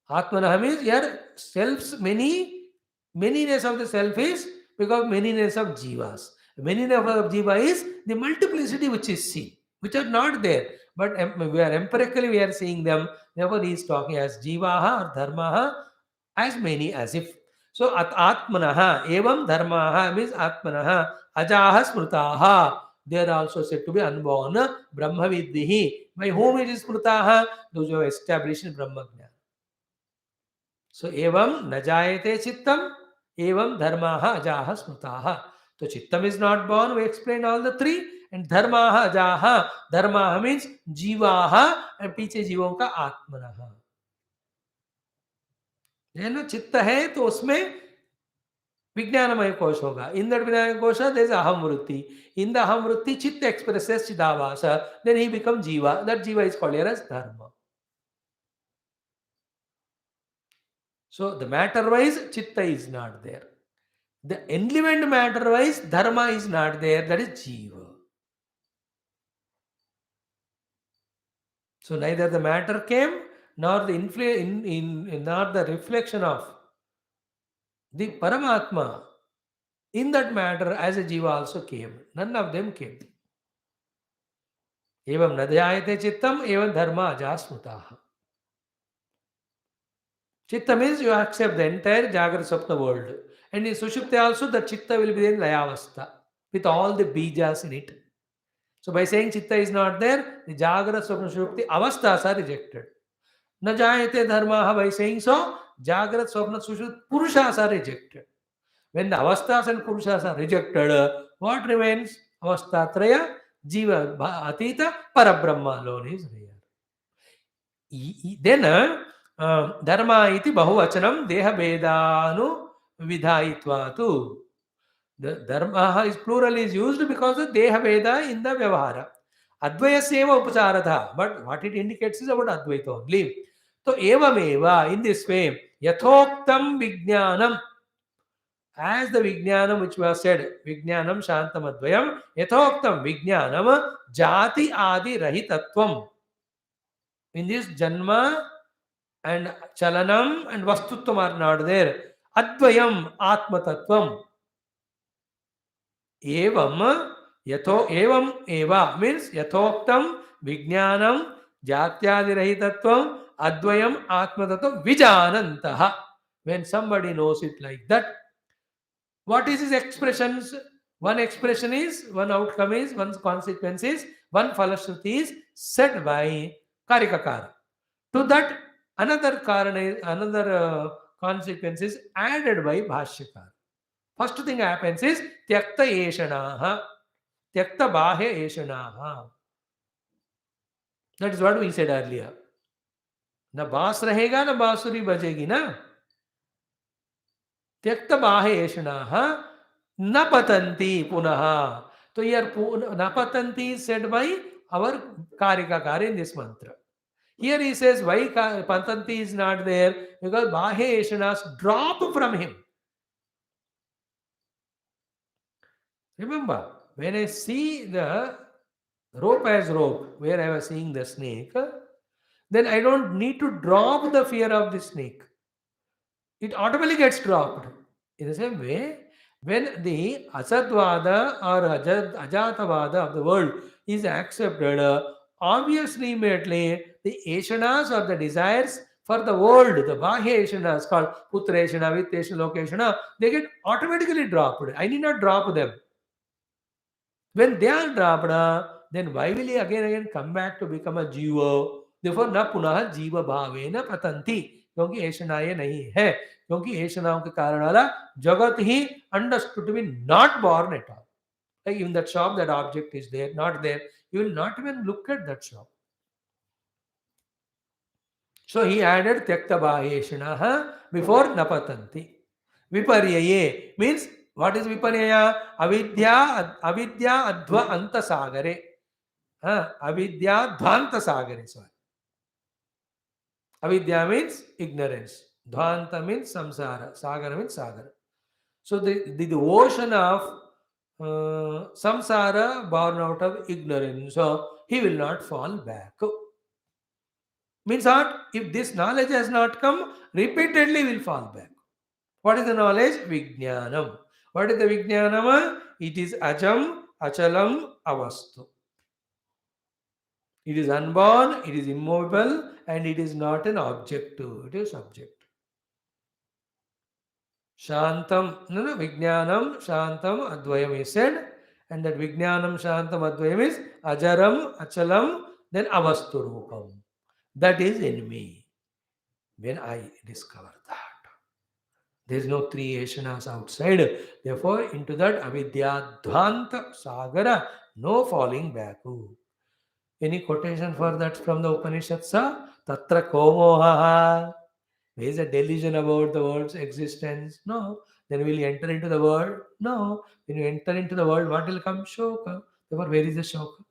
Atmanaha means your self's manyness of the self is because manyness of jivas. Manyness of jiva is the multiplicity which is seen, which are not there. But we are empirically we are seeing them. Therefore, he is talking as jivaha or dharmaha as many as if. So atmanaha, evam dharmaha means atmanaha, ajaha smrutaha. They are also said to be unborn. Brahma viddihi. By whom it is smrutaha? Those who have established Brahma Jnana. So evam najayate chittam. Evam dharmaha ajaha smrutaha. So chittam is not born. We explained all the three. And dharmaha ajaha. Dharmaha means jivaha. And पीछे जीवों का आत्मनः. है ना चित्त है तो उसमें विज्ञानमय कोश होगा. In that विज्ञानमय कोश there is aham vritti. In the aham vritti chitta expresses chidavasa. Then he becomes jiva. That jiva is called here as dharma. So the matter wise chitta is not there. The enlivened matter wise dharma is not there. That is jiva. So neither the matter came nor the nor the reflection of the Paramatma in that matter as a jiva also came. None of them came. Evam nadhyayate chittam evam dharma ajasmutaha. Chitta means you accept the entire Jagra Sapna world. And in Sushupti also the chitta will be in Layavastha with all the bijas in it. So by saying chitta is not there, the Jagrata Swapna Sushupti avasthas are rejected. Na jayate dharmaha, by saying so, Jagrata Swapna Sushupti purushas are rejected. When the avasthas and purushas are rejected, what remains? Avasthatraya, jiva, atita, parabrahma alone is there. Then dharma iti bahuvachanam deha vedanu vidhayitvatu. The dharma is plural is used because of deha veda in the vyavahara. Advayaseva upacharatha. But what it indicates is about Advaita only. So evameva, in this way, yathoktam vijnanam, as the vijnanam which was said, vijnanam shantam advayam, yathoktam vijnanam jati adi rahitatvam. In this janma and chalanam and vastutvam are not there. Advayam atma tattvam. Evam evam eva means yathoktam vijnanam jatyadirahitatvam advayam atma tattvam vijanantaha. When somebody knows it like that, what is his expressions? One expression is, one outcome is, one consequence is, one falashruti is said by Karikakara. To that, another karana, another consequence is added by Bhashyakara. First thing happens is tyakta eshanaha, tyakta bahya eshanaha. That is what we said earlier. Na baas rahega, na basuri bajegi, na. Tyakta bahya eshanaha, na patanti punaha. So here na patanti is said by our Karikakara in this mantra. Here he says why patanti is not there, because bahya eshanas drop from him. Remember, when I see the rope as rope, where I was seeing the snake, then I don't need to drop the fear of the snake. It automatically gets dropped. In the same way, when the asatvada or ajatavada of the world is accepted, obviously, immediately, the eshanas or the desires for the world, the bahya eshanas called putreshana, vitteshana, lokeshana, they get automatically dropped. I need not drop them. When they are dropped, then why will he again come back to become a jiva? Therefore, na punaha jiva bhavena patanti. क्योंकि ऐशना ये नहीं है, क्योंकि ऐशनाओं के कारण वाला जगत ही understood to be not born at all. Like in that shop, that object is there, not there. You will not even look at that shop. So he added tyakta bhahyeshanaha before napatanti. Viparyaye means, what is viparyaya? Avidya adva anta sagare. Avidya dhvanta sagare. Sorry. Avidya means ignorance. Dhvanta means samsara. Sagara means sagar. So the ocean of samsara born out of ignorance. So he will not fall back. Means what? If this knowledge has not come, repeatedly will fall back. What is the knowledge? Vijnanam. What is the Vijnanam? It is ajam, achalam, avastu. It is unborn, it is immovable, and it is not an object too. It is subject. Shantam, no, Vijnanam, Shantam, Advayam is said, and that Vijnanam, Shantam, Advayam is ajaram, achalam, then avastu rupam. That is in me. When I discover that. There is no three eshanas outside. Therefore, into that avidya dhvanta sagara, no falling back. Any quotation for that from the Upanishads? Tatra komoha. There is a delusion about the world's existence. No. Then will you enter into the world? No. When you enter into the world, what will come? Shoka. Therefore, where is the shoka?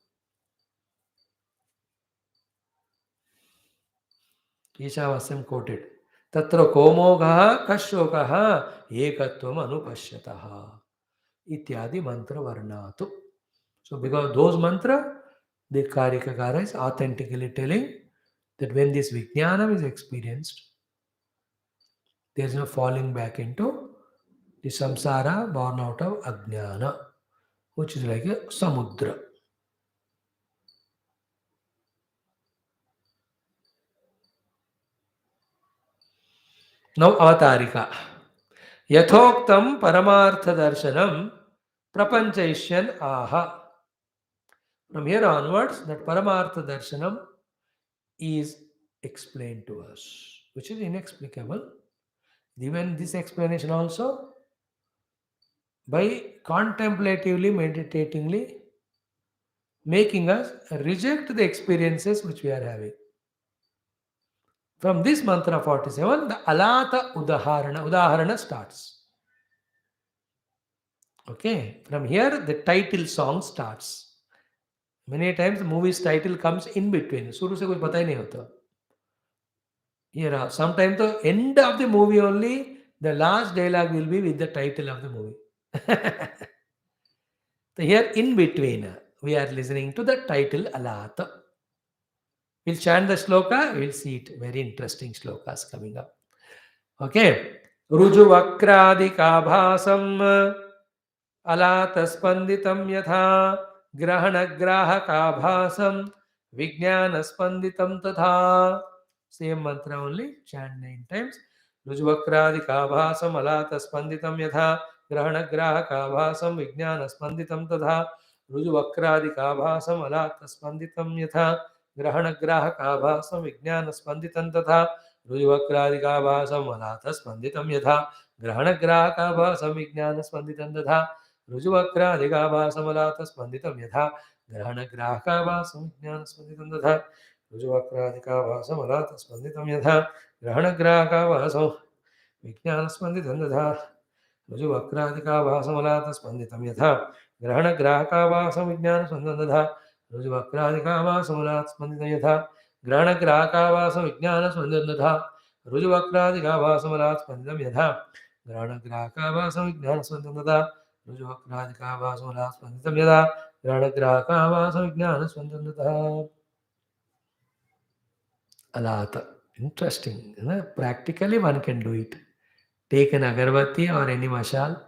Ishavasam quoted. Tatra komogaha kashokaha ekatvam anupashyataha. Ityadi mantra varnatu. So because those mantra, the Karikakara is authentically telling that when this Vijnanam is experienced, there is no falling back into the samsara born out of Ajnana, which is like a samudra. Now Avatarika. Yathoktam paramartha darshanam prapanchaishyan aha. From here onwards, that Paramartha Darshanam is explained to us, which is inexplicable. Even this explanation also, by contemplatively, meditatingly, making us reject the experiences which we are having. From this mantra 47, the Alatha Udaharana starts. Okay, from here the title song starts. Many times the movie's title comes in between. शुरू से कुछ पता ही नहीं होता. Here, sometimes the end of the movie only, the last dialogue will be with the title of the movie. So here in between, we are listening to the title Alatha. We'll chant the shloka, we'll see it. Very interesting shlokas coming up. Okay. Rujuvakradikabhasam अलातस्पन्दितं यथा ग्रहणग्राहकाभासं विज्ञानस्पन्दितं तथा. Same mantra only, chant 9 times. रुजुवक्रादिकाभासं अलातस्पन्दितं यथा ग्रहणग्राहकाभासं विज्ञानस्पन्दितं तथा. रुजुवक्रादिकाभासं अलातस्पन्दितं यथा ग्रहणग्राहकाभासं विज्ञानस्पन्दितं तथा. रुजुवक्रादिकाभासं अलातस्पन्दितं यथा ग्रहणग्राहकाभासं विज्ञानस्पन्दितं तथा. रुजुवक्रादिकाभासमलातस्पन्दितं यथा ग्रहणग्राहकाभासं विज्ञानस्पन्दितं तथा. रुजुवक्रादिकाभासमलातस्पन्दितं यथा ग्रहणग्राहकाभासं विज्ञानस्पन्दितं तथा. रुजुवक्रादिकाभासमलातस्पन्दितं यथा ग्रहणग्राहकाभासं विज्ञानस्पन्दितं तथा. रुजुवक्रादिकाभासमलातस्पन्दितं यथा ग्रहणग्राहकाभासं विज्ञानस्पन्दितं तथा. रुजुवक्रादिकाभासमलातस्पन्दितं यथा ग्रहणग्राहकाभासं विज्ञानस्पन्दितं तथा. रुजुवक्रादिकाभासमलातस्पन्दितं यथा ग्रहणग्राहकाभासं विज्ञानस्पन्दितं तथा. Alatha. Interesting. Practically one can do it. Take an agarbatti or any mashal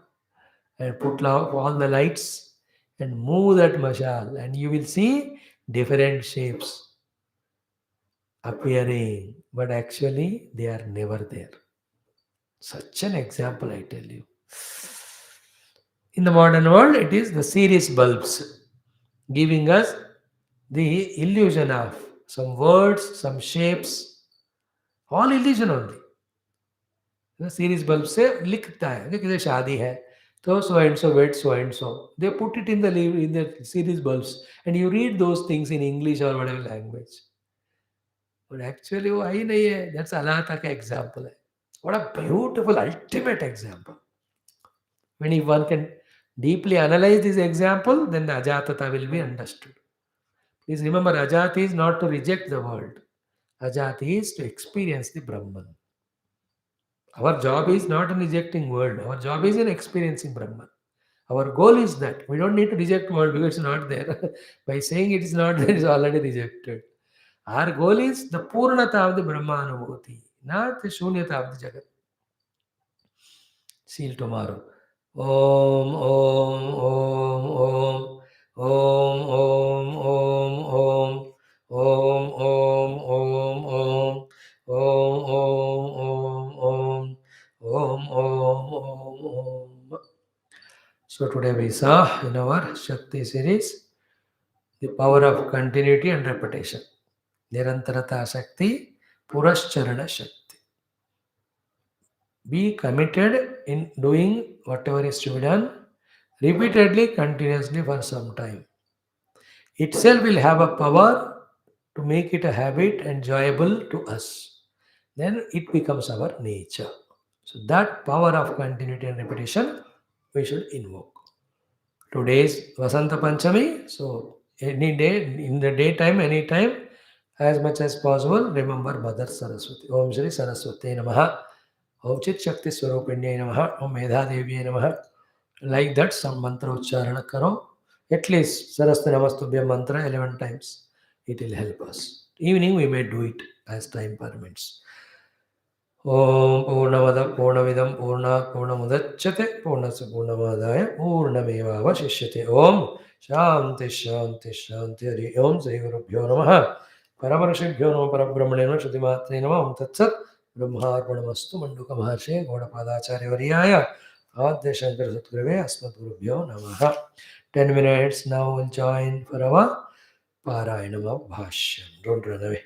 and put all the lights and move that mashal, and you will see different shapes appearing, but actually they are never there. Such an example, I tell you. In the modern world, it is the series bulbs giving us the illusion of some words, some shapes, all illusion only. Series bulb से लिखता है कि किसी शादी है तो so and so wed so and so. They put it in the series bulbs and you read those things in English or whatever language. But actually वो ही नहीं है. That's अलाथा का example है. What a beautiful ultimate example. When if one can deeply analyze this example, then the ajatata will be understood. Please remember, ajati is not to reject the world. Ajati is to experience the Brahman. Our job is not in rejecting world. Our job is in experiencing Brahman. Our goal is that. We don't need to reject world because it's not there. By saying it is not there, it's already rejected. Our goal is the Purnata of the Brahmanubhuti, not the Shunyata of the Jagat. See you tomorrow. Om, Om, Om, Om, Om, Om, Om, Om, Om, Om, Om, Om, Om, Om, Om, Om, Om, Om. So today we saw in our Shakti series the power of continuity and repetition. Nirantarata Shakti, Purascharana Shakti. Be committed in doing whatever is to be done repeatedly, continuously for some time. Itself will have a power to make it a habit enjoyable to us. Then it becomes our nature. So that power of continuity and repetition we should invoke. Today is Vasanta Panchami, so any day, in the daytime, anytime, as much as possible, remember Mother Saraswati. Om Shri Saraswati Namaha. Om Chit Shakti Swarupinyai Namaha. Om Medha Devi Namaha. Like that, some mantra ucharana karo. At least Saraswati Namastubhyam mantra 11 times. It will help us. Evening we may do it as time permits. Om Purnamada Purnamidam Purna Purnamudachyate Purnasa Purnamadaya Purnameva Vashishyate. Om Shanti Shanti Shanti Hari Om Jai Gurubhyo Namaha. Paramarashibhyo Namaha Parabrahmane Shrutimatre Namaha Om Tatsat Brahmarpanamastu Manduka Maharshe Gaudapadacharya Variyaya Adya Shankara Satgurave Asmat Gurubhyo Namaha. 10 minutes now we'll join for our Parayanam of Bhashyam. Don't run away.